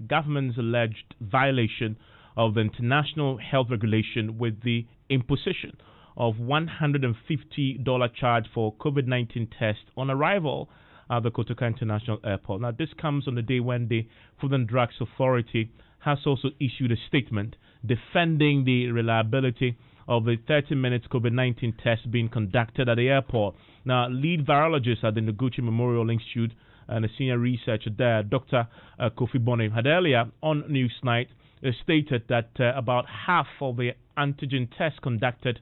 government's alleged violation of the international health regulation with the imposition of $150 charge for COVID-19 test on arrival at the Kotoka International Airport. Now, this comes on the day when the Food and Drugs Authority has also issued a statement defending the reliability of the 30-minute COVID-19 test being conducted at the airport. Now, lead virologist at the Noguchi Memorial Institute and a senior researcher there, Dr. Kofi Bonnet, had earlier on Newsnight stated that about half of the antigen tests conducted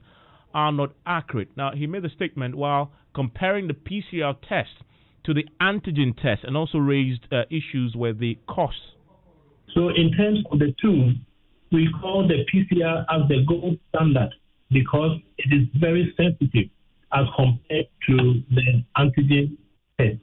are not accurate. Now, he made the statement while comparing the PCR test to the antigen test and also raised issues with the cost. So in terms of the two, we call the PCR as the gold standard because it is very sensitive as compared to the antigen test.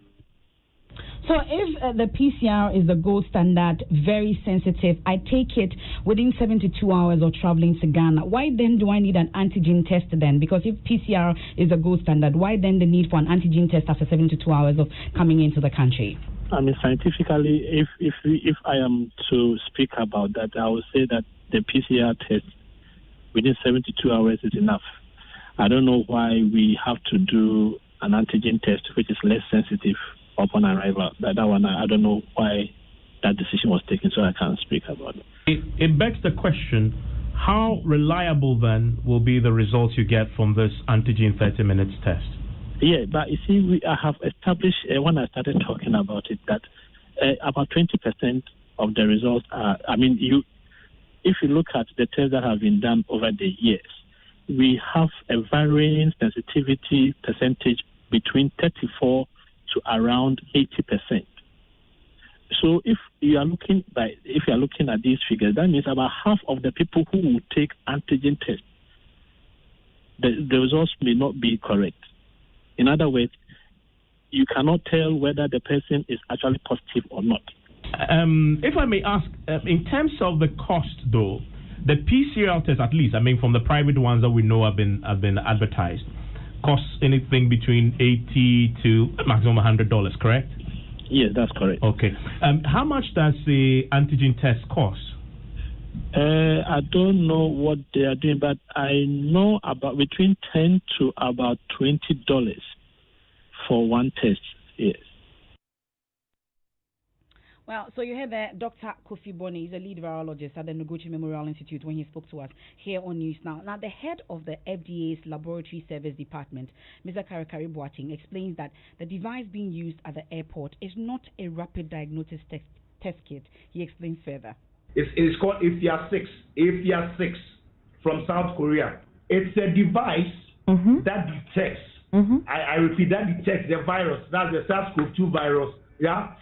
So if the PCR is the gold standard, very sensitive, I take it within 72 hours of traveling to Ghana. Why then do I need an antigen test then? Because if PCR is the gold standard, why then the need for an antigen test after 72 hours of coming into the country? I mean, scientifically, if I am to speak about that, I would say that the PCR test within 72 hours is enough. I don't know why we have to do an antigen test which is less sensitive upon arrival. That one, I don't know why that decision was taken, so I can't speak about it. It begs the question, how reliable then will be the results you get from this antigen 30 minutes test? Yeah, but you see, I have established, when I started talking about it, that about 20% of the results are, if you look at the tests that have been done over the years, we have a varying sensitivity percentage between 34 to around 80%. So if you are looking at these figures, that means about half of the people who will take antigen tests, the results may not be correct. In other words, you cannot tell whether the person is actually positive or not. If I may ask, in terms of the cost, though, the PCR test, at least, from the private ones that we know have been advertised, costs anything between $80 to maximum $100, correct? Yes, that's correct. Okay. How much does the antigen test cost? I don't know what they are doing, but I know about between $10 to about $20 for one test. Yes. Well, so you heard that Dr. Kofi Bonnet is a lead virologist at the Noguchi Memorial Institute when he spoke to us here on News Now. Now, the head of the FDA's Laboratory Service Department, Mr. Karakari Boateng, explains that the device being used at the airport is not a rapid diagnosis test kit. He explains further. It's called APR6 from South Korea. It's a device that detects, I repeat, that detects the virus, that's the SARS-CoV-2 virus,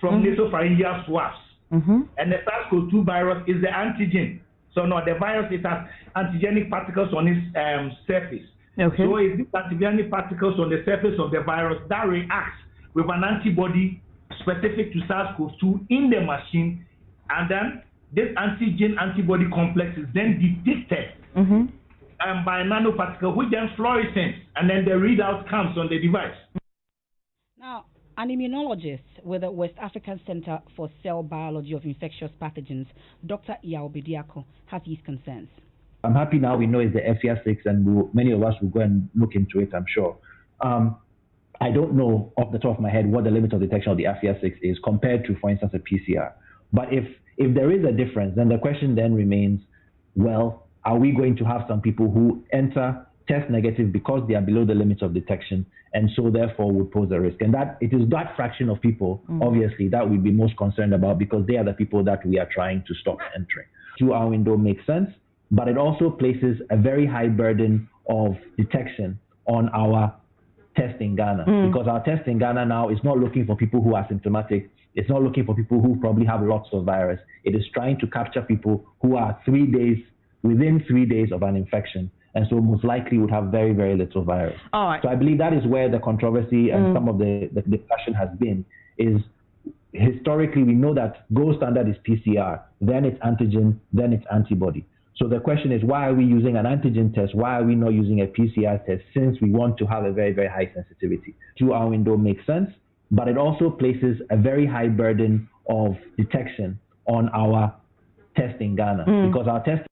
from nasopharyngeal swabs. And the SARS-CoV-2 virus is the antigen. So no, the virus, it has antigenic particles on its surface. Okay. So it's these antigenic particles on the surface of the virus that reacts with an antibody specific to SARS-CoV-2 in the machine, and then this antigen-antibody complex is then detected by a nanoparticle, which then fluoresces, and then the readout comes on the device. Now, an immunologist with the West African Center for Cell Biology of Infectious Pathogens, Dr. Iyao Bediako, has his concerns. I'm happy now we know it's the FER6, and many of us will go and look into it, I'm sure. I don't know off the top of my head what the limit of detection of the FER6 is compared to, for instance, a PCR. But if there is a difference, then the question then remains, well, are we going to have some people who enter test negative because they are below the limits of detection, and so therefore would pose a risk? And that it is that fraction of people, obviously, that we'd be most concerned about, because they are the people that we are trying to stop entering. 2-hour window makes sense, but it also places a very high burden of detection on our test in Ghana, because our test in Ghana now is not looking for people who are symptomatic. It's not looking for people who probably have lots of virus. It is trying to capture people who are within 3 days of an infection, and so most likely would have very, very little virus. All right. So I believe that is where the controversy and some of the discussion has been, is historically we know that gold standard is PCR, then it's antigen, then it's antibody. So the question is, why are we using an antigen test? Why are we not using a PCR test, since we want to have a very, very high sensitivity? 2-hour window makes sense, but it also places a very high burden of detection on our test in Ghana because our test.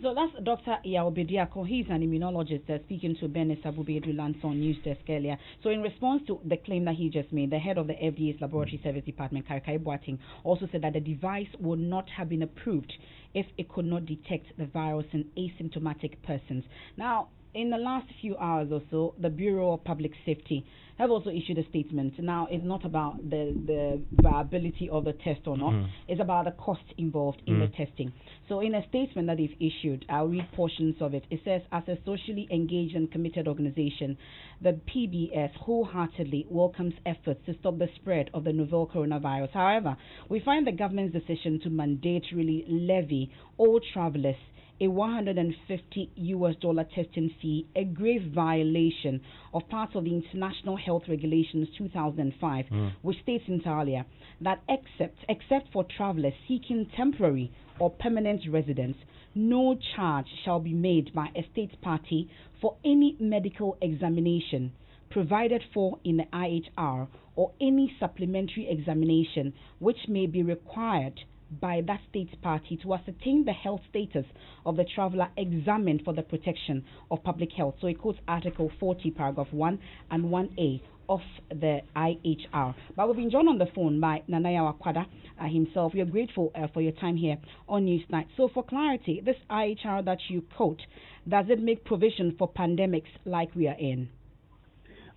So that's Dr. Yaobediako. He's an immunologist speaking to Benis Abubedu Lanson News Desk earlier. So in response to the claim that he just made, the head of the FDA's Laboratory Service Department, Karekai Boateng, also said that the device would not have been approved if it could not detect the virus in asymptomatic persons. Now, in the last few hours or so, the Bureau of Public Safety have also issued a statement. Now, it's not about the viability of the test or not. It's about the cost involved in the testing. So in a statement that they've issued, I'll read portions of it. It says, as a socially engaged and committed organization, the PBS wholeheartedly welcomes efforts to stop the spread of the novel coronavirus. However, we find the government's decision to mandatorily levy all travelers a $150 testing fee, a grave violation of parts of the International Health Regulations 2005, which states inter alia that except for travelers seeking temporary or permanent residence, no charge shall be made by a state party for any medical examination provided for in the IHR or any supplementary examination which may be required by that state party to ascertain the health status of the traveler examined for the protection of public health. So it quotes Article 40, Paragraph 1 and 1A of the IHR. But we've been joined on the phone by Nanaya Wakwada himself. We are grateful for your time here on Newsnight. So for clarity, this IHR that you quote, does it make provision for pandemics like we are in?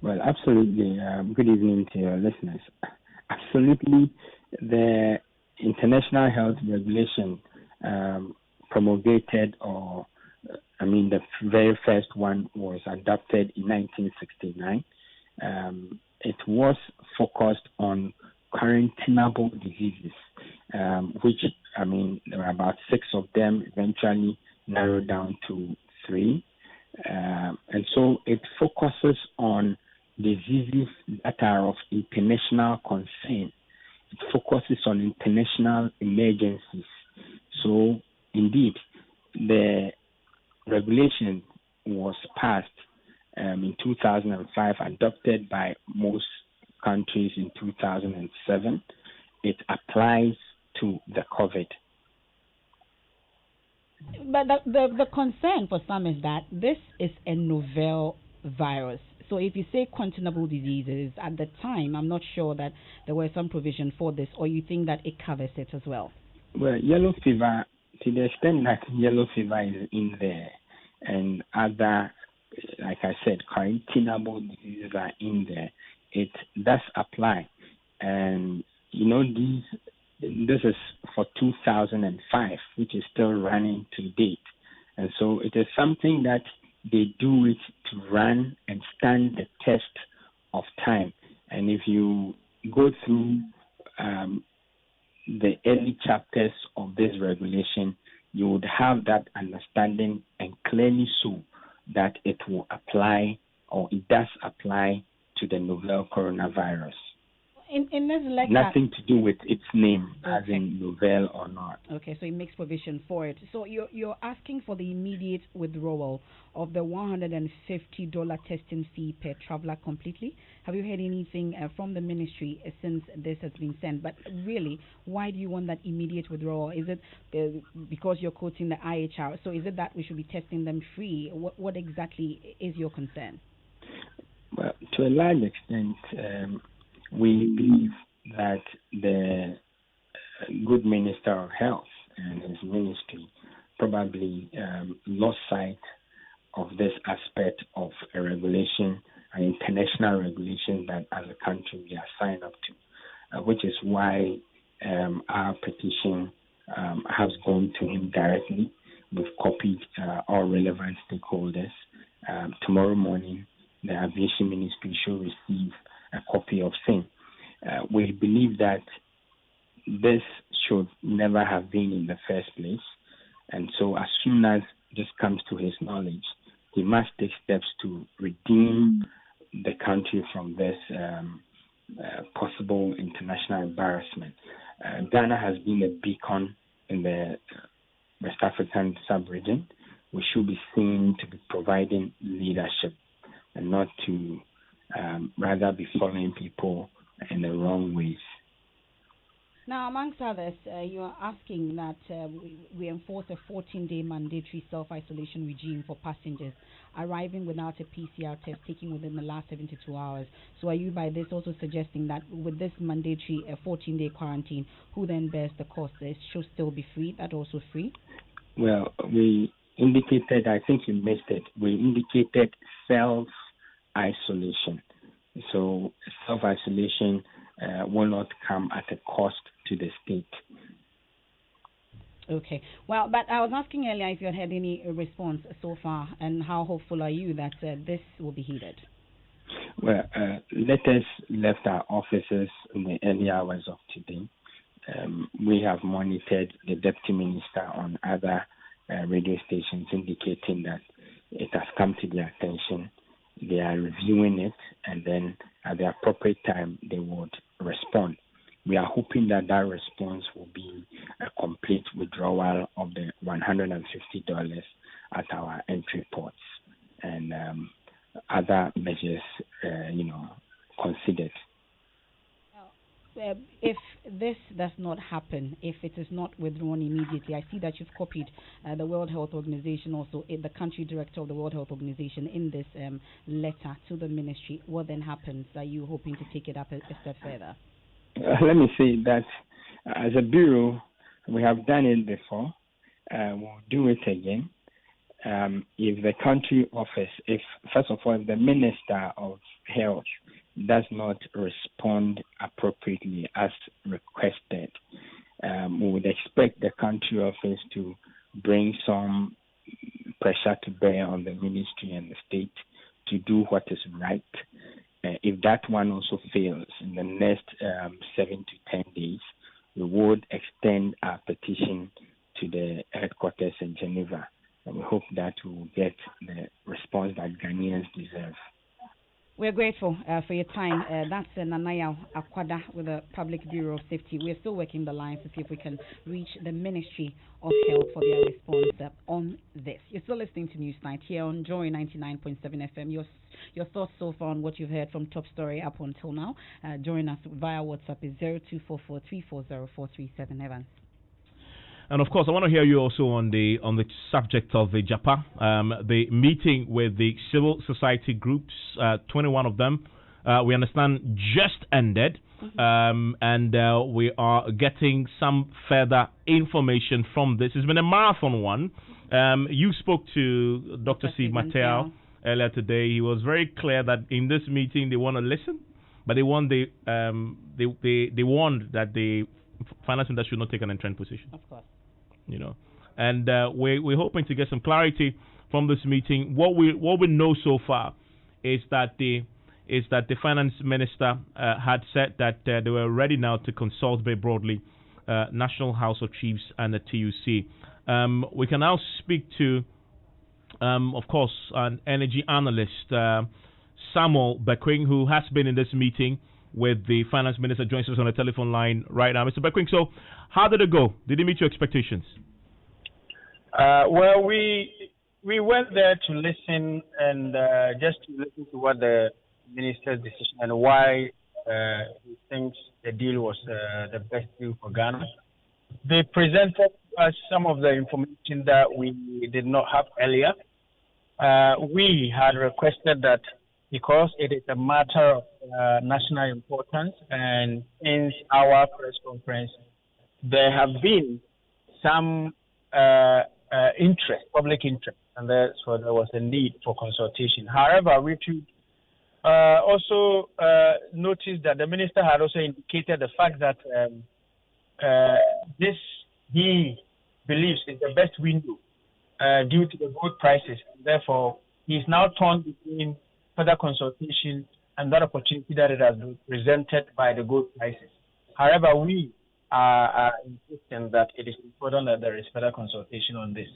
Well, absolutely. Good evening to your listeners. Absolutely. The International Health Regulation promulgated, the very first one was adopted in 1969. It was focused on quarantinable diseases, which, there were about 6 of them, eventually narrowed down to 3. And so it focuses on diseases that are of international concern. It focuses on international emergencies. So, indeed, the regulation was passed in 2005, adopted by most countries in 2007. It applies to the COVID. But the concern for some is that this is a novel virus. So if you say continuable diseases, at the time, I'm not sure that there were some provision for this, or you think that it covers it as well? Well, yellow fever, to the extent that yellow fever is in there, and other, like I said, quarantinable diseases are in there, it does apply. And, this is for 2005, which is still running to date. And so it is something that they do it to run and stand the test of time. And if you go through the early chapters of this regulation, you would have that understanding, and clearly so that it will apply, or it does apply, to the novel coronavirus. In this lecture, nothing to do with its name, as in novel or not. Okay, so it makes provision for it. So you're asking for the immediate withdrawal of the $150 testing fee per traveler completely. Have you heard anything from the ministry since this has been sent? But really, why do you want that immediate withdrawal? Is it because you're quoting the IHR? So is it that we should be testing them free? What exactly is your concern? Well, to a large extent, we believe that the good Minister of Health and his ministry probably lost sight of this aspect of a regulation, an international regulation that as a country we are signed up to, which is why our petition has gone to him directly. We've copied all relevant stakeholders. Tomorrow morning, the Aviation Ministry should receive a copy of same. We believe that this should never have been in the first place, and so as soon as this comes to his knowledge, he must take steps to redeem the country from this possible international embarrassment. Ghana has been a beacon in the West African sub-region. We should be seen to be providing leadership and not to rather be following people in the wrong ways. Now, amongst others, you are asking that we enforce a 14-day mandatory self-isolation regime for passengers arriving without a PCR test taken within the last 72 hours. So are you by this also suggesting that with this mandatory 14-day quarantine, who then bears the cost? It should still be free, that also free? Well, we indicated, I think you missed it, we indicated self-isolation. So self-isolation will not come at a cost to the state. Okay. Well, but I was asking earlier if you had had any response so far, and how hopeful are you that this will be heeded? Well, letters left our offices in the early hours of today. We have monitored the deputy minister on other radio stations, indicating that it has come to their attention. They are reviewing it, and then at the appropriate time, they would respond. We are hoping that that response will be a complete withdrawal of the $150 at our entry ports and other measures, considered. If this does not happen, if it is not withdrawn immediately, I see that you've copied the World Health Organization, also the country director of the World Health Organization, in this letter to the ministry. What then happens? Are you hoping to take it up a step further? Let me say that as a bureau, we have done it before. We'll do it again. If the country office, first of all, if the Minister of Health does not respond appropriately as requested, we would expect the country office to bring some pressure to bear on the ministry and the state to do what is right. If that one also fails in the next 7 to 10 days, we would extend our petition to the headquarters in Geneva. And we hope that we will get the response that Ghanaians deserve. We're grateful for your time. That's Nanaya Akwada with the Public Bureau of Safety. We're still working the lines to see if we can reach the Ministry of Health for their response on this. You're still listening to Newsnight here on Joy 99.7 FM. Your thoughts so far on what you've heard from Top Story up until now. Join us via WhatsApp is 0244340437. Evans. And of course, I want to hear you also on the subject of the JAPA, the meeting with the civil society groups, 21 of them, we understand just ended, and we are getting some further information from this. It's been a marathon one. You spoke to Dr. Steve Mateo earlier today. He was very clear that in this meeting they want to listen, but they warned that the finance industry should not take an entrenched position. Of course. And we're hoping to get some clarity from this meeting. What we know so far is that the finance minister had said that they were ready now to consult very broadly National House of Chiefs and the TUC. We can now speak to, of course, an energy analyst, Samuel Bekwing, who has been in this meeting with the finance minister, joins us on the telephone line right now. Mr. Bekwing, so how did it go? Did it meet your expectations? Well, we went there to listen and just to listen to what the minister's decision and why he thinks the deal was the best deal for Ghana. They presented us some of the information that we did not have earlier. We had requested that because it is a matter of national importance, and since our press conference, there have been some interest, public interest, and so there was a need for consultation. However, we should also notice that the minister had also indicated the fact that this he believes is the best window due to the gold prices. Therefore, he is now torn between further consultation and that opportunity that it has been presented by the gold prices. However, we are insisting that it is important that there is further consultation on this.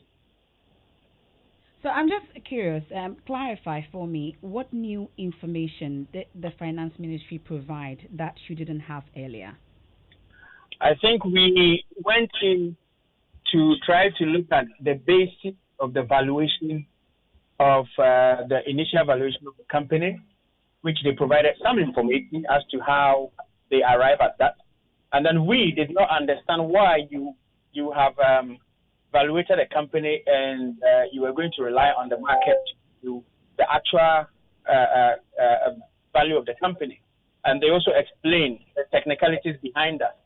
So I'm just curious, clarify for me, what new information did the finance ministry provide that you didn't have earlier? I think we went in to try to look at the basics of the valuation of the initial valuation of the company, which they provided some information as to how they arrive at that. And then we did not understand why you have valuated a company and you were going to rely on the market to the actual value of the company. And they also explained the technicalities behind that,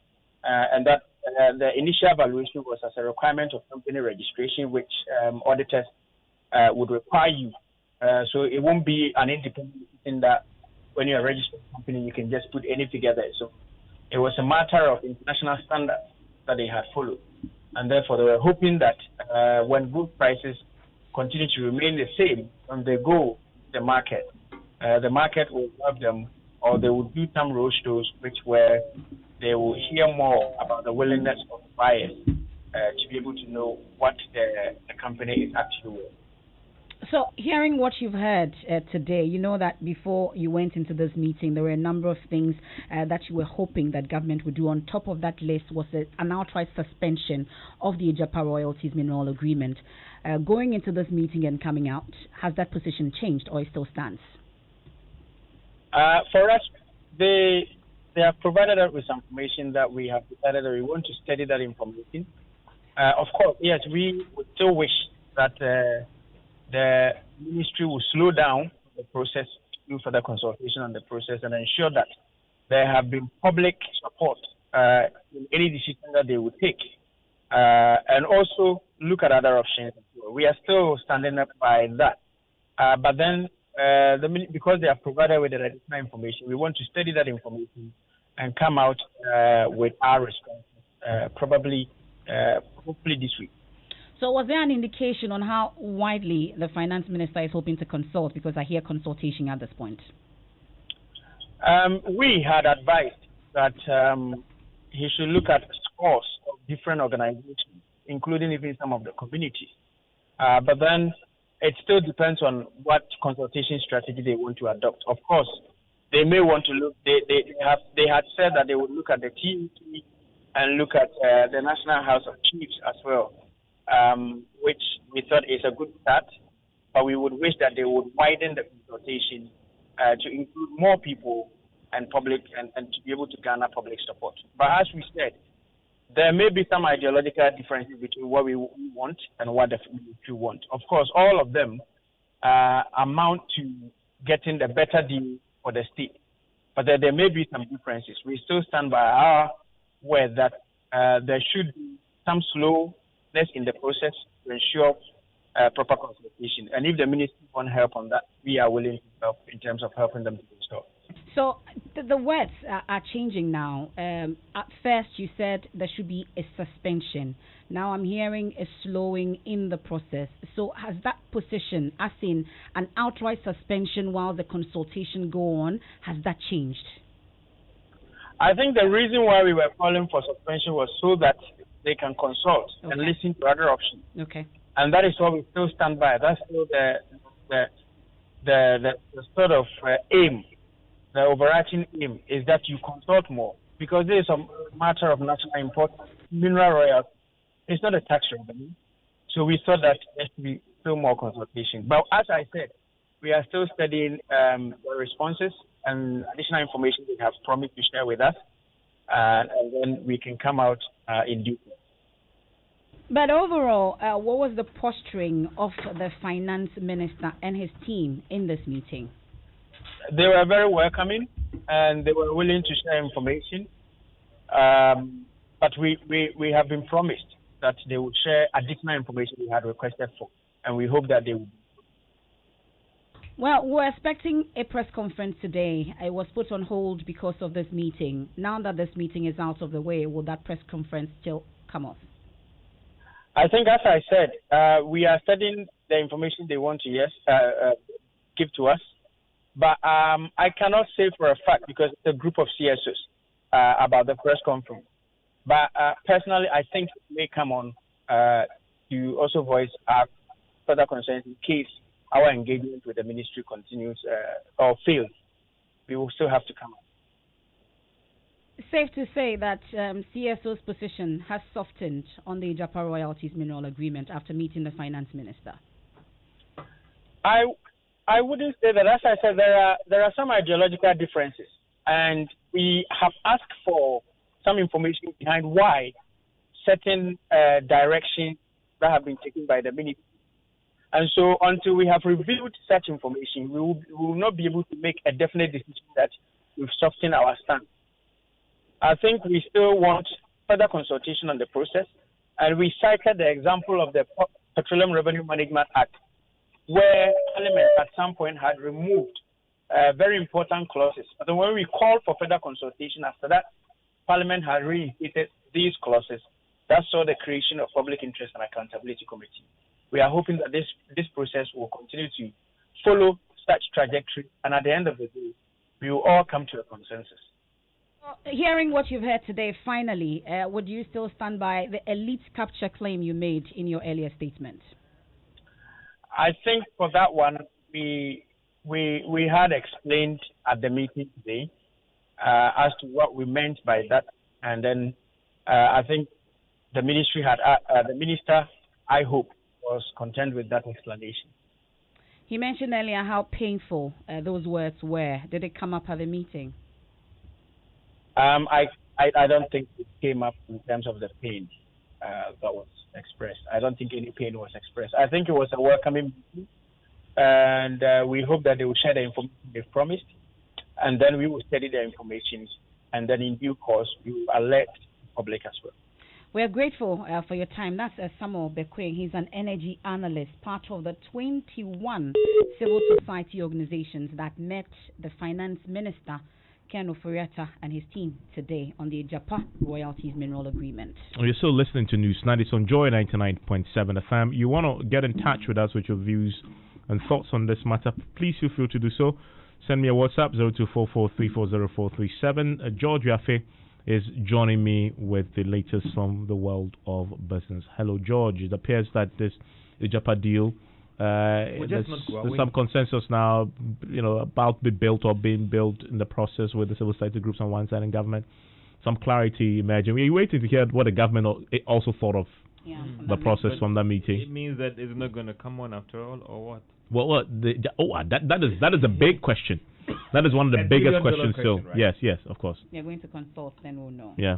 and that the initial valuation was as a requirement of company registration, which auditors would require you. So it won't be an independent thing that when you're a registered company, you can just put any figure there. So it was a matter of international standards that they had followed. And therefore, they were hoping that when gold prices continue to remain the same when they go to the market will help them, or they will do some roadshows where they will hear more about the willingness of buyers to be able to know what the company is actually worth. So, hearing what you've heard today, you know that before you went into this meeting, there were a number of things that you were hoping that government would do. On top of that list was an outright suspension of the Ijapa Royalties Mineral Agreement. Going into this meeting and coming out, has that position changed or it still stands? For us, they have provided us with some information that we have decided that we want to study that information. Of course, yes, we would still wish that the ministry will slow down the process, do further consultation on the process, and ensure that there have been public support in any decision that they would take, and also look at other options. We are still standing up by that, but then because they have provided with the additional information, we want to study that information and come out with our response, probably, hopefully this week. So was there an indication on how widely the finance minister is hoping to consult? Because I hear consultation at this point. We had advised that he should look at scores of different organizations, including even some of the communities. But then it still depends on what consultation strategy they want to adopt. Of course, they may want to look. They had said that they would look at the TUT and look at the National House of Chiefs as well. Which we thought is a good start, but we would wish that they would widen the consultation to include more people and public and to be able to garner public support. But as we said, there may be some ideological differences between what we want and what the ministry want. Of course, all of them amount to getting the better deal for the state, but there may be some differences. We still stand by our word that there should be some slow in the process to ensure proper consultation. And if the ministry want help on that, we are willing to help in terms of helping them to do so. So the words are changing now. At first you said there should be a suspension. Now I'm hearing a slowing in the process. So has that position, as in an outright suspension while the consultation go on, has that changed? I think the reason why we were calling for suspension was so that they can consult and listen to other options. Okay. And that is what we still stand by. That's still the sort of aim, the overarching aim is that you consult more, because there is a matter of national importance. Mineral royalty, it's not a tax revenue. So we thought that there should be still more consultation. But as I said, we are still studying the responses and additional information they have promised to share with us. And then we can come out in due course. But overall, what was the posturing of the finance minister and his team in this meeting? They were very welcoming and they were willing to share information. But we have been promised that they would share additional information we had requested for, and we hope that they will. Well, we're expecting a press conference today. It was put on hold because of this meeting. Now that this meeting is out of the way, will that press conference still come off? I think, as I said, we are studying the information they want to give to us. But I cannot say for a fact, because it's a group of CSOs about the press conference. But personally, I think it may come on to also voice our further concerns in case our engagement with the ministry continues or fails. We will still have to come on. Safe to say that CSO's position has softened on the Ijapa Royalties Mineral Agreement after meeting the finance minister. I wouldn't say that. As I said, there are some ideological differences, and we have asked for some information behind why certain directions that have been taken by the ministry. And so until we have reviewed such information, we will not be able to make a definite decision that we've softened our stance. I think we still want further consultation on the process, and we cited the example of the Petroleum Revenue Management Act, where Parliament at some point had removed very important clauses. But then when we called for further consultation after that, Parliament had reinstated these clauses. That saw the creation of Public Interest and Accountability Committee. We are hoping that this process will continue to follow such trajectory, and at the end of the day, we will all come to a consensus. Hearing what you've heard today, finally, would you still stand by the elite capture claim you made in your earlier statement? I think for that one, we had explained at the meeting today as to what we meant by that, and then I think the ministry had the minister, I hope, was content with that explanation. He mentioned earlier how painful those words were. Did it come up at the meeting? I don't think it came up in terms of the pain that was expressed. I don't think any pain was expressed. I think it was a welcoming meeting, and we hope that they will share the information they've promised, and then we will study the information, and then in due course we will alert the public as well. We are grateful for your time. That's Samuel Bekwing. He's an energy analyst, part of the 21 civil society organizations that met the finance minister, Ken Oforiatta, and his team today on the Japa Royalties Mineral Agreement. You're still listening to Newsnight. It's on Joy 99.7 FM. You want to get in touch with us with your views and thoughts on this matter, please feel free to do so. Send me a WhatsApp, 0244340437. George Yafe is joining me with the latest from the world of business. Hello, George. It appears that the Japa deal, there's some consensus now, about being built in the process with the civil society groups on one side and government. Some clarity emerging. We're waiting to hear what the government also thought of the process from that meeting. It means that it's not going to come on after all, or what? Well, that is a big question. That is one of the biggest questions still. Right? Yes, of course. We're going to consult, then we'll know. Yeah,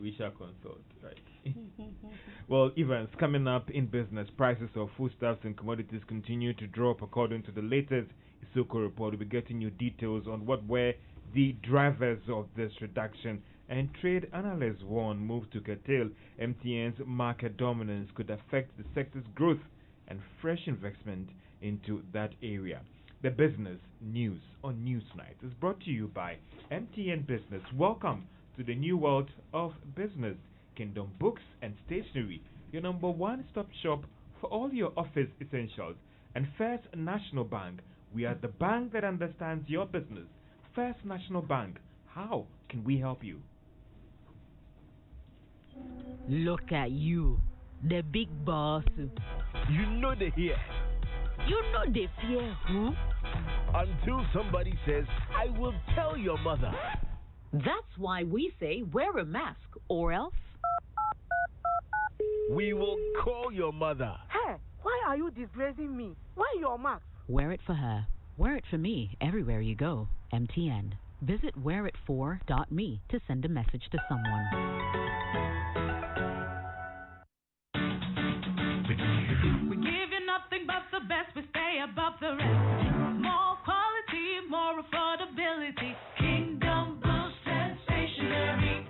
we shall consult, right. Well, Evans, coming up in business, prices of foodstuffs and commodities continue to drop according to the latest Isoko report. We'll be getting you details on what were the drivers of this reduction. And trade analysts warn moves to curtail MTN's market dominance could affect the sector's growth and fresh investment into that area. The business news on Newsnight is brought to you by MTN Business. Welcome to the new world of business. Kingdom Books and Stationery, your number one-stop shop for all your office essentials. And First National Bank, we are the bank that understands your business. First National Bank, how can we help you? Look at you, the big boss. You know they here. You know they fear who? Until somebody says, I will tell your mother. That's why we say wear a mask, or else we will call your mother. Hey, why are you disgracing me? Why your mask? Wear it for her. Wear it for me everywhere you go. MTN. Visit wearit4.me to send a message to someone. We give you nothing but the best. We stay above the rest. More quality, more affordability. Kingdom Books and Stationery.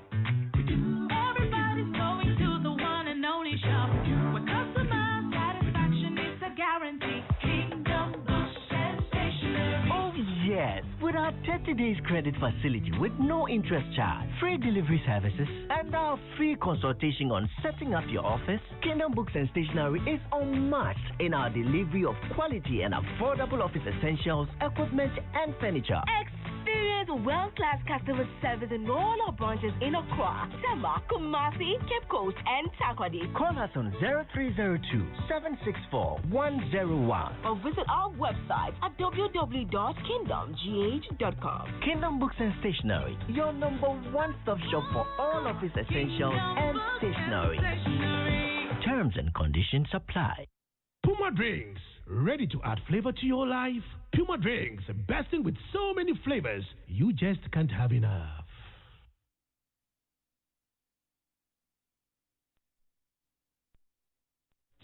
Everybody's going to the one and only shop where customer satisfaction is a guarantee. Kingdom Books and Stationery. Oh yes, with our 30 days credit facility with no interest charge, free delivery services, and our free consultation on setting up your office, Kingdom Books and Stationery is unmatched in our delivery of quality and affordable office essentials, equipment, and furniture. Experience world-class customer service in all our branches in Accra, Tema, Kumasi, Cape Coast, and Takoradi. Call us on 0302-764-101 or visit our website at www.kingdomgh.com. Kingdom Books and Stationery, your number one-stop shop for all office essentials and stationery. Terms and conditions apply. Puma Drinks, ready to add flavor to your life? Puma Drinks, bursting with so many flavors, you just can't have enough.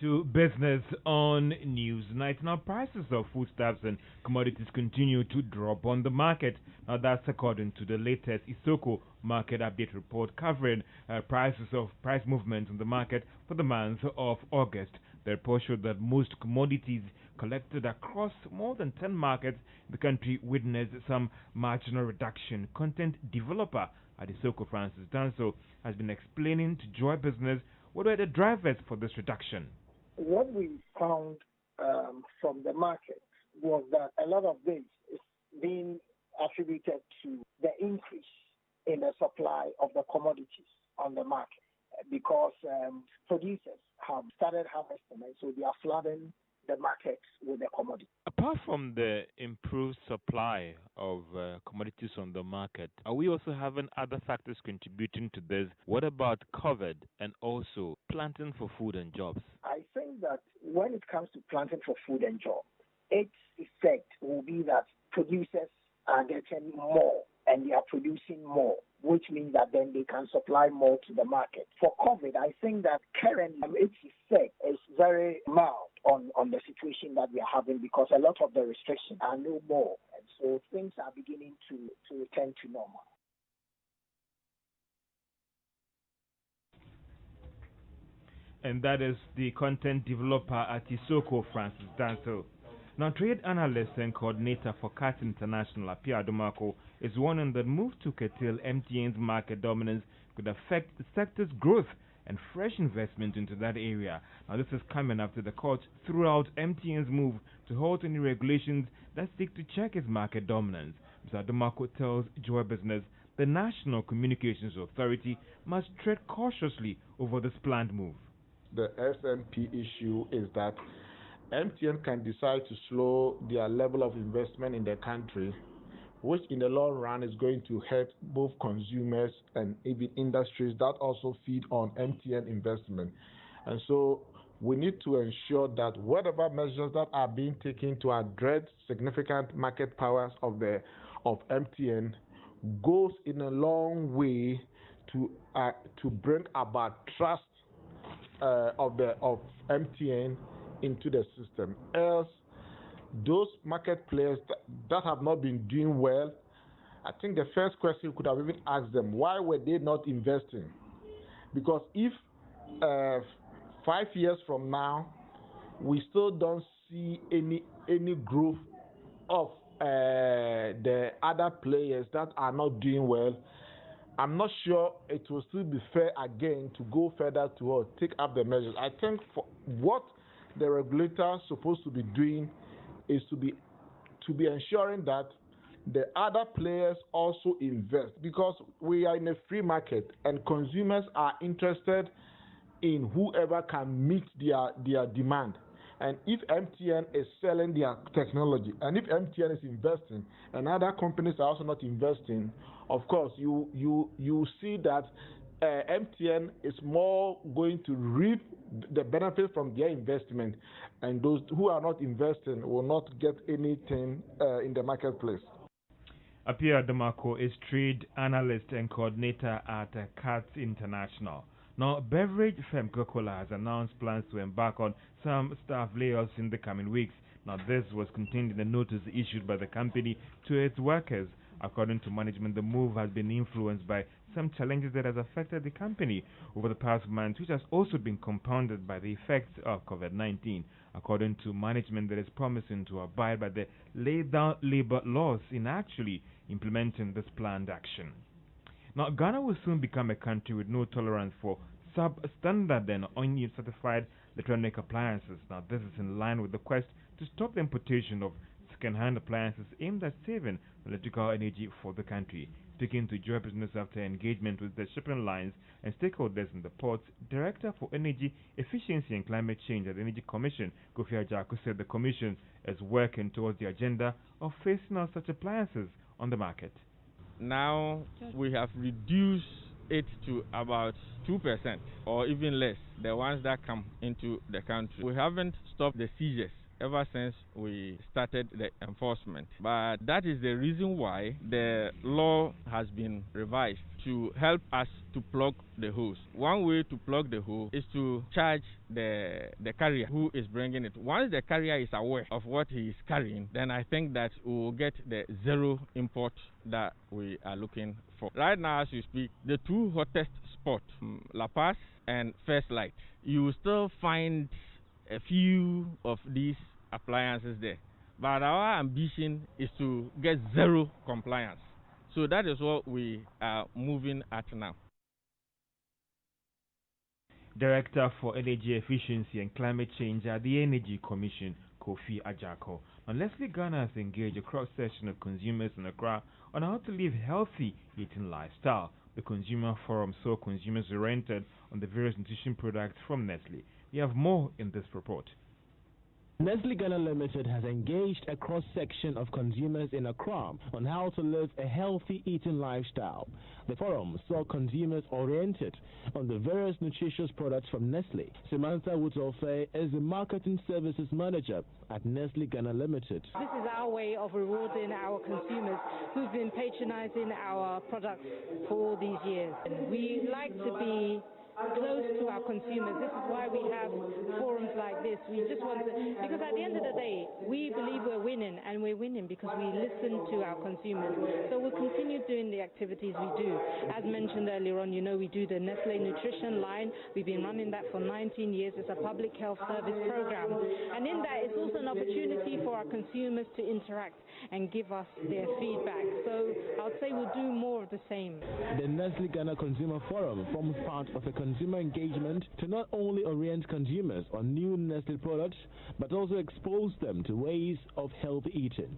To business on Newsnight. Now, prices of foodstuffs and commodities continue to drop on the market. Now, that's according to the latest Isoko market update report covering price movements on the market for the month of August. The report showed that most commodities collected across more than 10 markets in the country witnessed some marginal reduction. Content developer at Isoko, Francis Danso, has been explaining to Joy Business what were the drivers for this reduction. What we found from the market was that a lot of this is being attributed to the increase in the supply of the commodities on the market because producers have started harvesting, and so they are flooding the markets with the commodity. Apart from the improved supply of commodities on the market, are we also having other factors contributing to this? What about COVID and also planting for food and jobs? I think that when it comes to planting for food and jobs, its effect will be that producers are getting more and they are producing more, which means that then they can supply more to the market. For COVID, I think that currently its effect is very mild on the situation that we are having because a lot of the restrictions are no more, and so things are beginning to return to normal. And that is the content developer at Isoko, Francis Danso. Now, trade analyst and coordinator for CAT International, Apia Adomako, is warning that moves to curtail MTN's market dominance could affect the sector's growth and fresh investment into that area. Now, this is coming after the court threw out MTN's move to halt any regulations that seek to check its market dominance. Mr. Adomako tells Joy Business the National Communications Authority must tread cautiously over this planned move. The SNP issue is that MTN can decide to slow their level of investment in the country, which in the long run is going to hurt both consumers and even industries that also feed on MTN investment. And so we need to ensure that whatever measures that are being taken to address significant market powers of MTN goes in a long way to bring about trust of MTN into the system. Else, those market players that have not been doing well, I think the first question you could have even asked them, why were they not investing? Because if 5 years from now, we still don't see any growth of the other players that are not doing well, I'm not sure it will still be fair again to go further to take up the measures. I think for what the regulator is supposed to be doing is to be ensuring that the other players also invest, because we are in a free market and consumers are interested in whoever can meet their demand. And if MTN is selling their technology, and if MTN is investing, and other companies are also not investing, of course, you see that MTN is more going to reap the benefit from their investment, and those who are not investing will not get anything in the marketplace. Apia Adomako is trade analyst and coordinator at CAT International. Now, beverage firm Coca-Cola has announced plans to embark on some staff layoffs in the coming weeks. Now, this was contained in a notice issued by the company to its workers. According to management, the move has been influenced by some challenges that has affected the company over the past months, which has also been compounded by the effects of COVID-19. According to management, that is promising to abide by the laid down labor laws in actually implementing this planned action. Now, Ghana will soon become a country with no tolerance for substandard and uncertified electronic appliances. Now, this is in line with the quest to stop the importation of second-hand appliances aimed at saving electrical energy for the country. Speaking to Joy Business after engagement with the shipping lines and stakeholders in the ports, Director for Energy Efficiency and Climate Change at the Energy Commission, Kofi Ajaku, said the Commission is working towards the agenda of phasing out such appliances on the market. Now we have reduced it to about 2% or even less, the ones that come into the country. We haven't stopped the seizures, ever since we started the enforcement. But that is the reason why the law has been revised to help us to plug the holes. One way to plug the hole is to charge the carrier who is bringing it. Once the carrier is aware of what he is carrying, then I think that we will get the zero import that we are looking for. Right now, as we speak, the two hottest spots, La Paz and First Light, you will still find a few of these appliances there. But our ambition is to get zero compliance. So that is what we are moving at now. Director for Energy Efficiency and Climate Change at the Energy Commission, Kofi Ajako. Now, Leslie Ghana has engaged a cross-section of consumers in Accra on how to live healthy eating lifestyle. The Consumer Forum saw consumers oriented on the various nutrition products from Nestle. We have more in this report. Nestle Ghana Limited has engaged a cross-section of consumers in Accra on how to live a healthy eating lifestyle. The forum saw consumers oriented on the various nutritious products from Nestle. Samantha Wutofe is the Marketing Services Manager at Nestle Ghana Limited. This is our way of rewarding our consumers who've been patronizing our products for all these years. We like to be close to our consumers. This is why we have forums like this. We just want to, because at the end of the day, we believe we're winning, and we're winning because we listen to our consumers. So we'll continue doing the activities we do. As mentioned earlier on, you know, we do the Nestle Nutrition line. We've been running that for 19 years. It's a public health service program. And in that, it's also an opportunity for our consumers to interact and give us their feedback. So I'll say we'll do more of the same. The Nestle Ghana Consumer Forum forms part of a consumer engagement to not only orient consumers on new Nestle products, but also expose them to ways of healthy eating.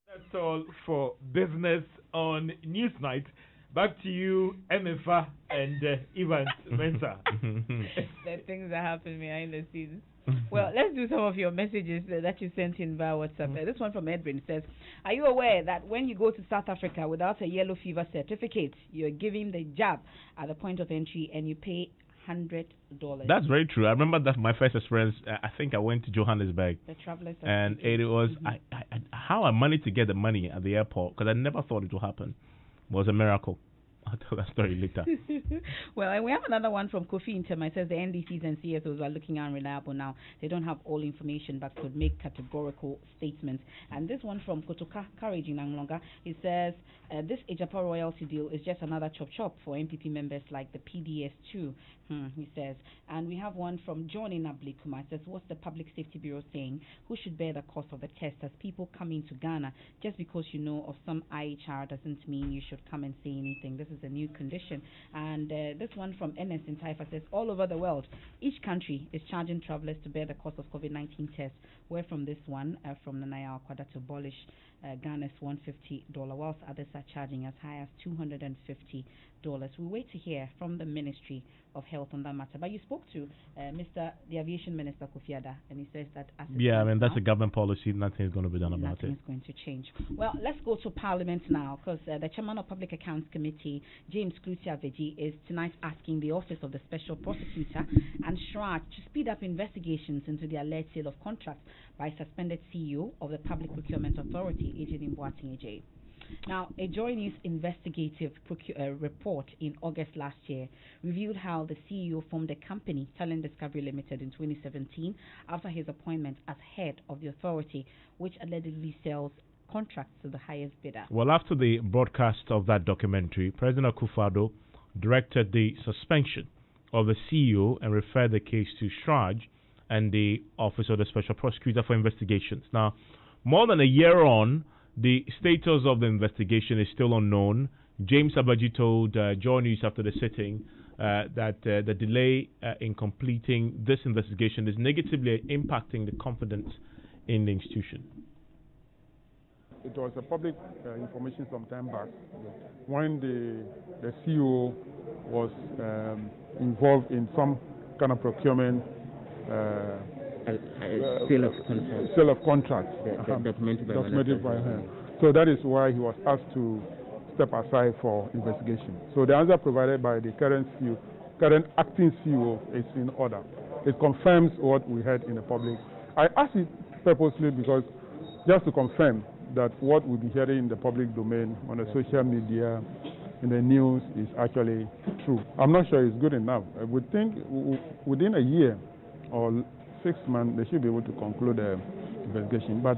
That's all for Business on Newsnight. Back to you, Emefa and Evans Mensah. The things that happen behind the scenes. Well, let's do some of your messages that you sent in via WhatsApp. This one from Edwin says, are you aware that when you go to South Africa without a yellow fever certificate, you're giving the jab at the point of entry and you pay $100? That's very true. I remember that my first experience, I think I went to Johannesburg. The traveler's and it was, how I managed to get the money at the airport, because I never thought it would happen. It was a miracle. I'll tell that story later. Well, and we have another one from Kofi Intema. It says the NDCs and CSOs are looking unreliable now. They don't have all information but could make categorical statements. And this one from Kotoka Courage in Anglonga, it says this Ejapa royalty deal is just another chop for MPP members like the PDS too. He says. And we have one from John in Ablikuma. It says, what's the Public Safety Bureau saying? Who should bear the cost of the test? As people come into Ghana, just because you know of some IHR doesn't mean you should come and say anything. This is a new condition. And this one from NS in Taifa says, all over the world, each country is charging travelers to bear the cost of COVID-19 tests. Where from this one, from Nanaya Akwada to abolish Ghana's $150, whilst others are charging as high as $250. We wait to hear from the Ministry of Health on that matter. But you spoke to the Aviation Minister Kofi Ada, and he says that as that's a government policy. Nothing is going to be done about it. Nothing is going to change. Well, let's go to Parliament now, because the Chairman of Public Accounts Committee, James Kluti-Aveji, is tonight asking the Office of the Special Prosecutor and SHRAG to speed up investigations into the alleged sale of contracts by suspended CEO of the Public Procurement Authority, Ejidin Boateng AJ. Now, a Joy News investigative report in August last year revealed how the CEO formed a company, Talent Discovery Limited, in 2017 after his appointment as head of the authority, which allegedly sells contracts to the highest bidder. Well, after the broadcast of that documentary, President Akufo-Addo directed the suspension of the CEO and referred the case to SHRAG and the Office of the Special Prosecutor for investigations. Now, more than a year on, the status of the investigation is still unknown. James Abaji told Joy News after the sitting that the delay in completing this investigation is negatively impacting the confidence in the institution. It was a public information some time back when the CEO was involved in some kind of procurement. Sale of contracts. Documented by him. So that is why he was asked to step aside for investigation. So the answer provided by the current CEO current acting CEO is in order. It confirms what we heard in the public. I asked it purposely because just to confirm that what we'll be hearing in the public domain, on the social media, in the news is actually true. I'm not sure it's good enough. I would think within a year or 6 months, they should be able to conclude the investigation. But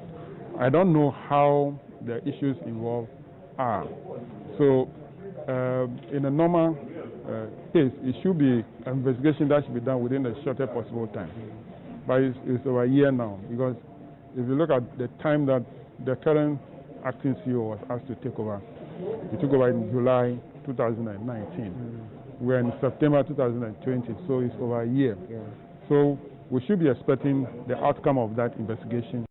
I don't know how the issues involved are. So, in a normal case, it should be an investigation that should be done within the shortest possible time. But it's over a year now, because if you look at the time that the current acting CEO was asked to take over, he took over in July 2019. We're in September 2020, so it's over a year. So we should be expecting the outcome of that investigation.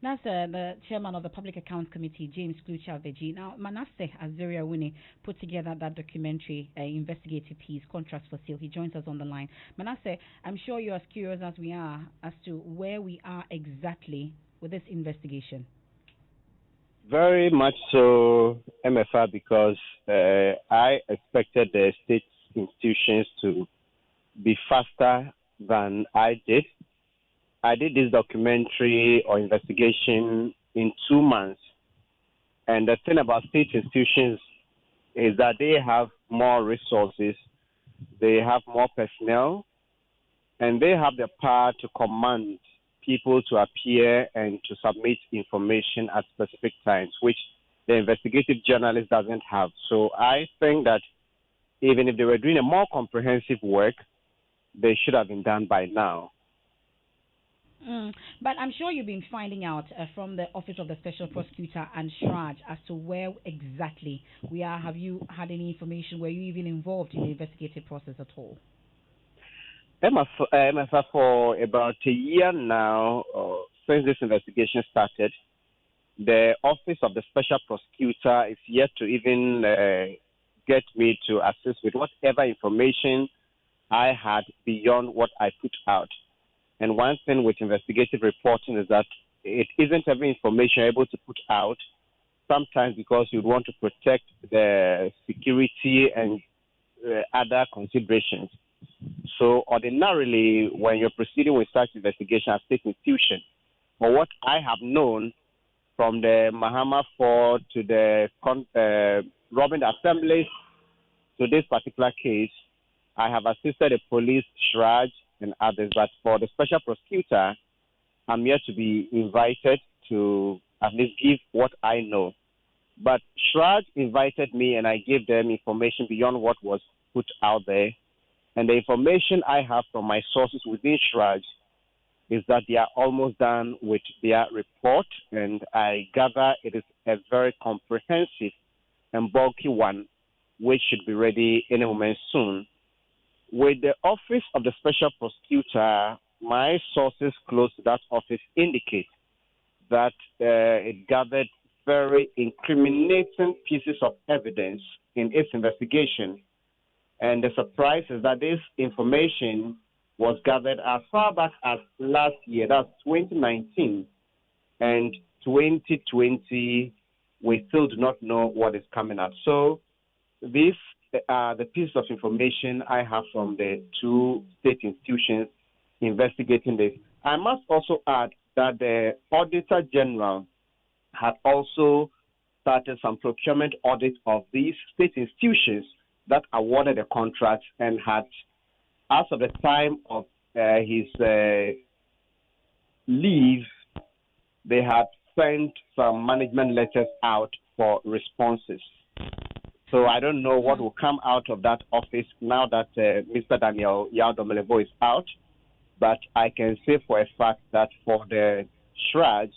That's the chairman of the Public Accounts Committee, James Klucha-Veji. Now, Manasseh Azuriah-Wune put together that documentary, investigative piece, Contracts for Sale. He joins us on the line. Manasseh, I'm sure you're as curious as we are as to where we are exactly with this investigation. Very much so, MFR, because I expected the state institutions to be faster than I did. I did this documentary or investigation in 2 months. And the thing about state institutions is that they have more resources, they have more personnel, and they have the power to command people to appear and to submit information at specific times, which the investigative journalist doesn't have. So I think that even if they were doing a more comprehensive work, they should have been done by now. But I'm sure you've been finding out from the Office of the Special Prosecutor and SHRAJ as to where exactly we are. Have you had any information? Were you even involved in the investigative process at all? MFA, for about a year now, since this investigation started, the Office of the Special Prosecutor is yet to even get me to assist with whatever information I had beyond what I put out. And one thing with investigative reporting is that it isn't every information you're able to put out, sometimes because you want to protect the security and other considerations. So ordinarily, when you're proceeding with such investigation as state institution, or what I have known from the Mahama Ford to the robbing assemblies to this particular case, I have assisted the police, SHRAJ, and others. But for the special prosecutor, I'm yet to be invited to at least give what I know. But SHRAJ invited me, and I gave them information beyond what was put out there. And the information I have from my sources within SHRAJ is that they are almost done with their report, and I gather it is a very comprehensive and bulky one, which should be ready any moment soon. With the Office of the Special Prosecutor, my sources close to that office indicate that it gathered very incriminating pieces of evidence in its investigation. And the surprise is that this information was gathered as far back as last year, that's 2019. And 2020, we still do not know what is coming out. So these are the pieces of information I have from the two state institutions investigating this. I must also add that the Auditor General had also started some procurement audit of these state institutions that awarded the contract, and had, as of the time of his leave, they had sent some management letters out for responses. So I don't know what will come out of that office now that Mr. Daniel Yaudomelevo is out, but I can say for a fact that for the SHRAJ,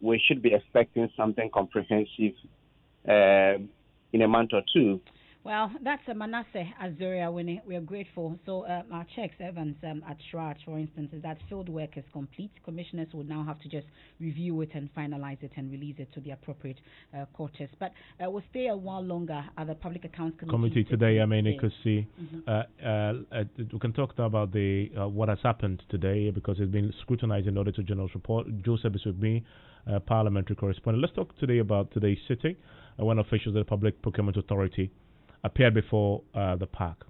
we should be expecting something comprehensive in a month or two. Well, that's Manasseh Azuriah-Wune. We are grateful. So our checks, Evans, at SHRAJ, for instance, is that field work is complete. Commissioners will now have to just review it and finalize it and release it to the appropriate quarters. But we'll stay a while longer at the Public Accounts Committee today. I mean, because see, we can talk now about the what has happened today, because it's been scrutinized in Auditor General's report. Joseph is with me, parliamentary correspondent. Let's talk today about today's sitting when officials of the Public Procurement Authority appeared before the park.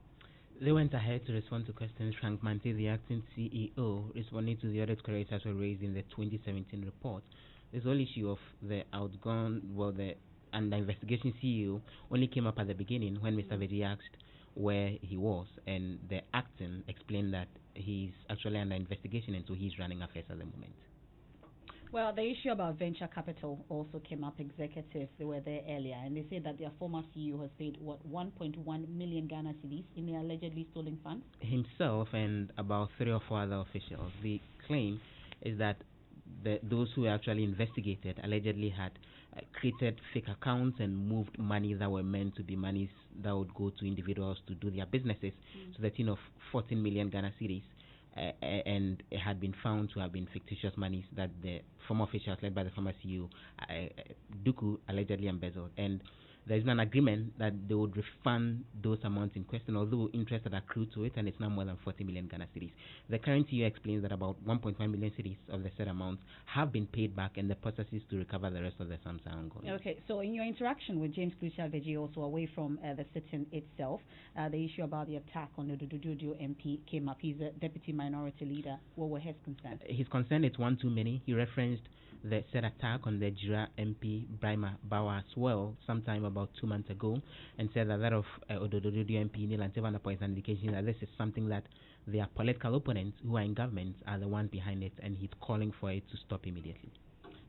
They went ahead to respond to questions. Frank Mante, the acting CEO, responding to the audit queries were raised in the 2017 report. This whole issue of the outgone, the investigation CEO only came up at the beginning when Mr. Vedi asked where he was, and the acting explained that he's actually under investigation and so he's running affairs at the moment. Well, the issue about venture capital also came up. Executives, they were there earlier, and they said that their former CEO has paid, 1.1 million Ghana cedis in the allegedly stolen funds? Himself and about 3 or 4 other officials. The claim is that those who actually investigated allegedly had created fake accounts and moved money that were meant to be monies that would go to individuals to do their businesses to the tune of 14 million Ghana cedis. And it had been found to have been fictitious monies that the former officials led by the former CEO, Duku, allegedly embezzled. And there is an agreement that they would refund those amounts in question, although interest had accrued to it, and it's now more than 40 million Ghana cedis. The current CEO explains that about 1.1 million cedis of the said amounts have been paid back, and the processes to recover the rest of the sums are ongoing. Okay, so in your interaction with James Crucial Veggie, also away from the sitting itself, the issue about the attack on the Dudu MP came up. He's a deputy minority leader. What were his concerns? His concern is one too many. He referenced the said attack on the Jira MP Brima Bawa as well sometime about 2 months ago, and said that of Odododo MP Neil Antevanapo is an indication that this is something that their political opponents who are in government are the ones behind it, and he's calling for it to stop immediately.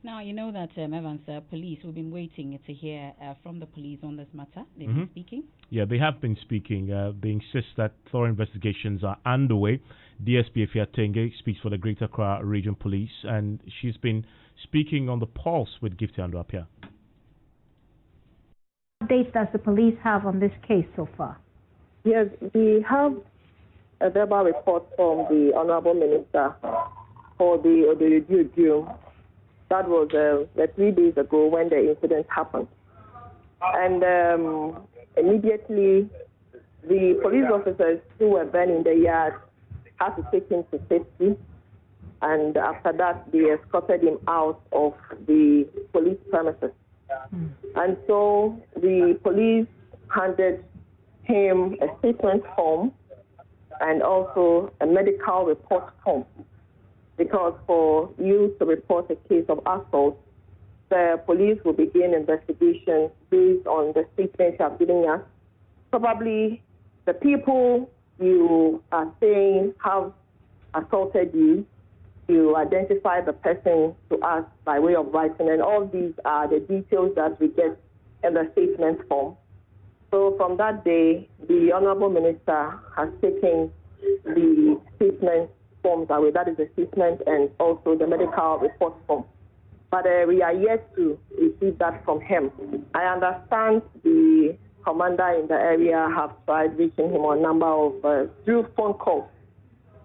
Now, you know that Evans, police, we've been waiting to hear from the police on this matter. They've been speaking? Yeah, they have been speaking. They insist that thorough investigations are underway. DSP Efia Tenge speaks for the Greater Accra Region Police, and she's been speaking on the pulse with Gifty Andwapia. Updates does the police have on this case so far? Yes, we have a verbal report from the Honorable Minister for the Odoyodio. That was 3 days ago when the incident happened. And immediately, the police officers who were then in the yard had to take him to safety. And after that, they escorted him out of the police premises. And so the police handed him a statement form and also a medical report form. Because for you to report a case of assault, the police will begin investigation based on the statements you have given us. Probably the people you are saying have assaulted you, you identify the person to us by way of writing, and all these are the details that we get in the statement form. So from that day, the Honorable Minister has taken the statement forms away, that is the statement and also the medical report form. But we are yet to receive that from him. I understand the commander in the area have tried reaching him on a number of through phone calls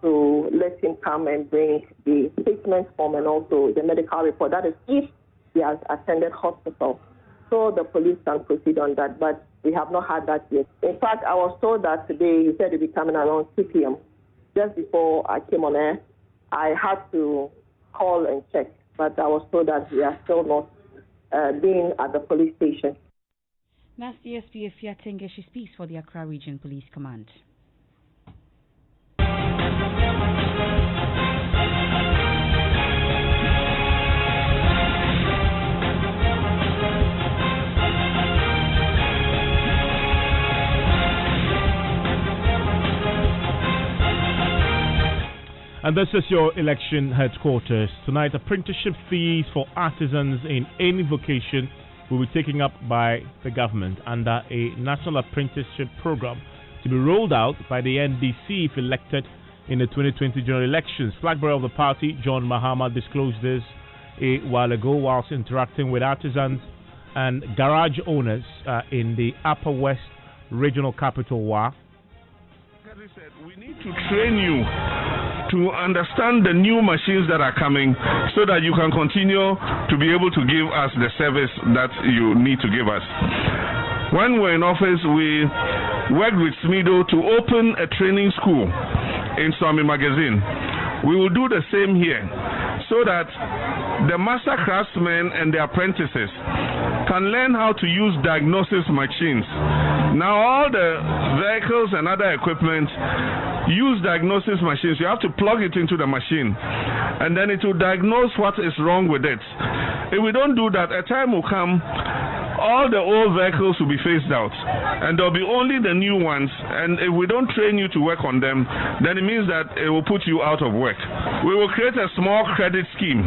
to let him come and bring the statement form and also the medical report. That is if he has attended hospital. So the police can proceed on that, but we have not had that yet. In fact, I was told that today he said he'll be coming around 2 p.m. Just before I came on air, I had to call and check, but I was told that we are still not being at the police station. That's DSP Efia Tenge. She speaks for the Accra Region Police Command. And this is your election headquarters. Tonight, apprenticeship fees for artisans in any vocation will be taken up by the government under a national apprenticeship program to be rolled out by the NDC if elected in the 2020 general elections. Flag bearer of the party, John Mahama, disclosed this a while ago whilst interacting with artisans and garage owners in the Upper West Regional Capital, WA. We need to train you to understand the new machines that are coming so that you can continue to be able to give us the service that you need to give us. When we're in office, we worked with SMIDO to open a training school in Swami Magazine. We will do the same here so that the master craftsmen and the apprentices can learn how to use diagnosis machines. Now all the vehicles and other equipment use diagnosis machines. You have to plug it into the machine, and then it will diagnose what is wrong with it. If we don't do that, a time will come all the old vehicles will be phased out, and there'll be only the new ones. And if we don't train you to work on them, then it means that it will put you out of work. We will create a small credit scheme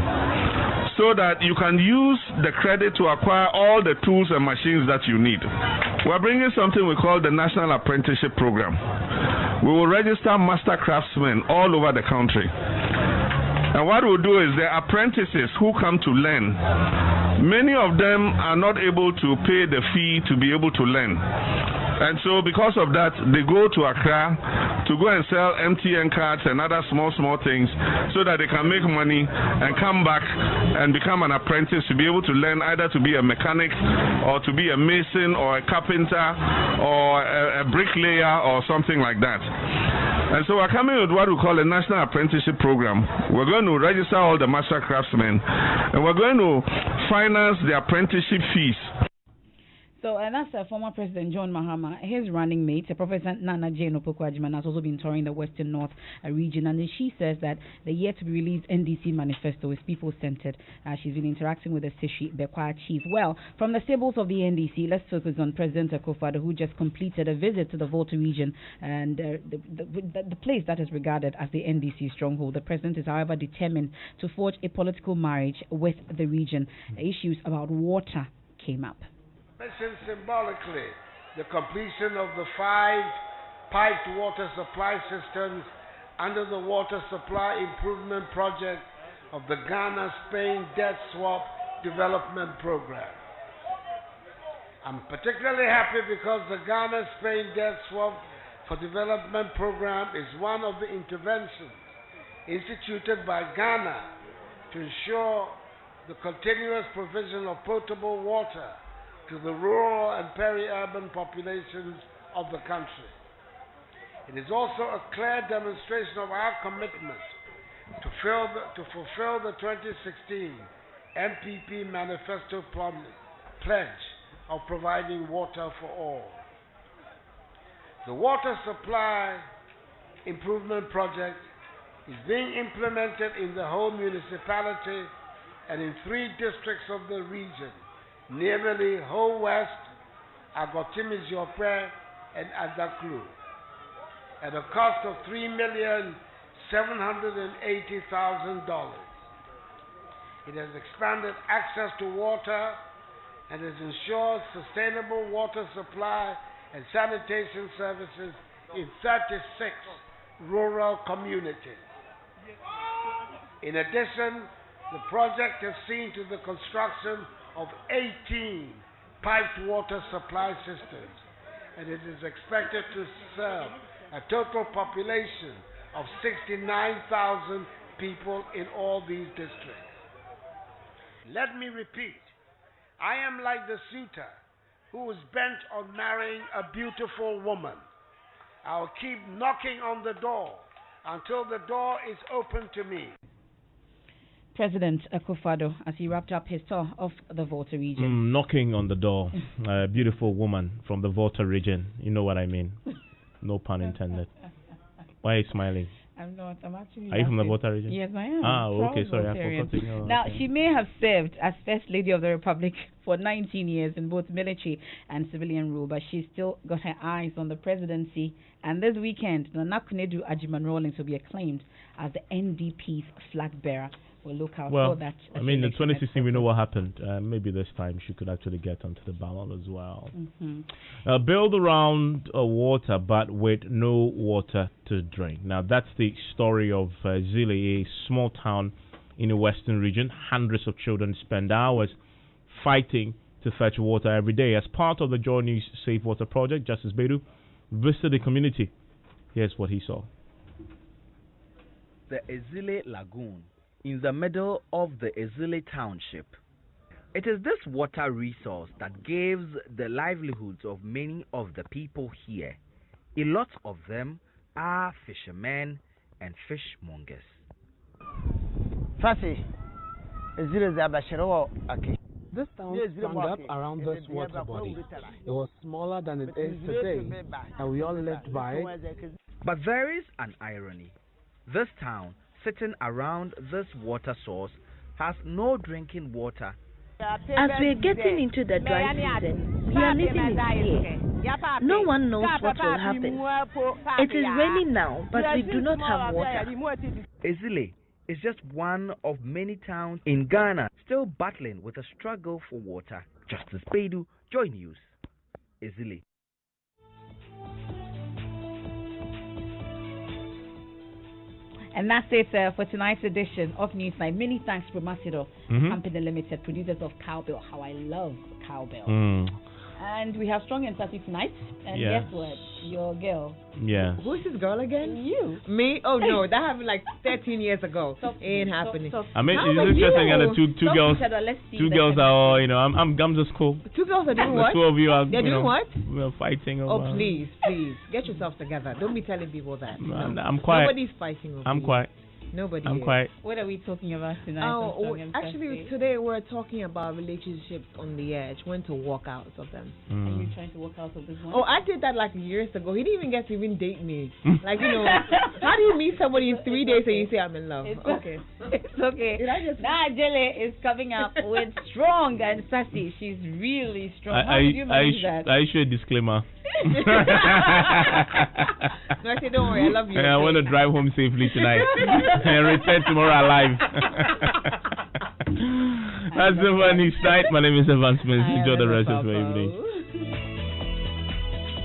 so that you can use the credit to acquire all the tools and machines that you need. We're bringing something we call the National Apprenticeship Program. We will register master craftsmen all over the country. And what we'll do is the apprentices who come to learn, many of them are not able to pay the fee to be able to learn. And so because of that, they go to Accra to go and sell MTN cards and other small things so that they can make money and come back and become an apprentice to be able to learn either to be a mechanic or to be a mason or a carpenter or a bricklayer or something like that. And so we're coming with what we call a National Apprenticeship Program. We're going to register all the master craftsmen, and we're going to finance the apprenticeship fees. So, and that's former President John Mahama. His running mate, Professor Nana Jane Opoku-Agyeman, has also been touring the Western North region, and she says that the yet-to-be-released NDC manifesto is people-centered. She's been interacting with the Sishi Bekwa chief. Well, from the stables of the NDC, let's focus on President Akufo-Addo, who just completed a visit to the Volta region, and the place that is regarded as the NDC stronghold. The president is, however, determined to forge a political marriage with the region. Issues about water came up. Mentioned symbolically the completion of the 5 piped water supply systems under the Water Supply Improvement Project of the Ghana-Spain Debt Swap Development Program. I'm particularly happy because the Ghana-Spain Debt Swap for Development Program is one of the interventions instituted by Ghana to ensure the continuous provision of potable water to the rural and peri-urban populations of the country. It is also a clear demonstration of our commitment to fulfill the 2016 MPP Manifesto pledge of providing water for all. The Water Supply Improvement Project is being implemented in the whole municipality and in 3 districts of the region, namely Ho West, Agotimiziopre, and Adaklu, at a cost of $3,780,000. It has expanded access to water and has ensured sustainable water supply and sanitation services in 36 rural communities. In addition, the project has seen to the construction of 18 piped water supply systems, and it is expected to serve a total population of 69,000 people in all these districts. Let me repeat, I am like the suitor who is bent on marrying a beautiful woman. I'll keep knocking on the door until the door is open to me. President Akufo-Addo, as he wrapped up his tour of the Volta region. Knocking on the door. A beautiful woman from the Volta region. You know what I mean. No pun intended. Why are you smiling? I'm not. I'm actually. Are you from the Volta region? Yes, I am. Okay. Sorry, I forgot to know. Now, she may have served as First Lady of the Republic for 19 years in both military and civilian rule, but she's still got her eyes on the presidency. And this weekend, Nana Akufo-Addo Rawlings will be acclaimed as the NDP's flag bearer. We'll look out for that. I mean, in 2016, we know what happened. Maybe this time she could actually get onto the ballot as well. Build around water, but with no water to drink. Now, that's the story of Zile, a small town in the western region. Hundreds of children spend hours fighting to fetch water every day. As part of the Joy News Safe Water Project, Justice Bedu visited the community. Here's what he saw. The Ezile Lagoon, in the middle of the Ezile township. It is this water resource that gives the livelihoods of many of the people here. A lot of them are fishermen and fishmongers. This town sprang up around this water body. It was smaller than it is today, and we all lived by it. But there is an irony. This town, sitting around this water source, has no drinking water. As we're getting into the dry season, we are living in fear. No one knows what will happen. It is raining now, but we do not have water. Ezile is just one of many towns in Ghana still battling with a struggle for water. Justice Beidou, Joy News, Ezile. And that's it for tonight's edition of Newsnight. Many thanks to Masido Company Limited, producers of Cowbell. How I love Cowbell. And we have Strong and Sassy tonight. And guess what? Your girl. Yeah. Who's this girl again? You. Me? Oh no, that happened like 13 years ago. Ain't happening. I mean, it's interesting that two girls. Two girls are all, I'm just cool. Two girls are doing what? The two of you are. They're doing what? We're fighting over. Oh please, get yourself together. Don't be telling people that. No. I'm quiet. Nobody's fighting over I'm quiet. Nobody. I'm is. quiet. What are we talking about tonight? Oh, actually, today we're talking about relationships on the edge. When to walk out of them. Are you trying to walk out of this one? Oh, I did that like years ago. He didn't even get to even date me. Like, how do you meet somebody in 3 days and you say I'm in love? It's okay. Nah, Jelly is coming up with Strong and Sassy. She's really strong. How did you manage that? I issue a disclaimer. No, I say, don't worry, I love you. I want to drive home safely tonight and return tomorrow alive. That's the one. My name is Evans Mensah. Enjoy the rest of your evening.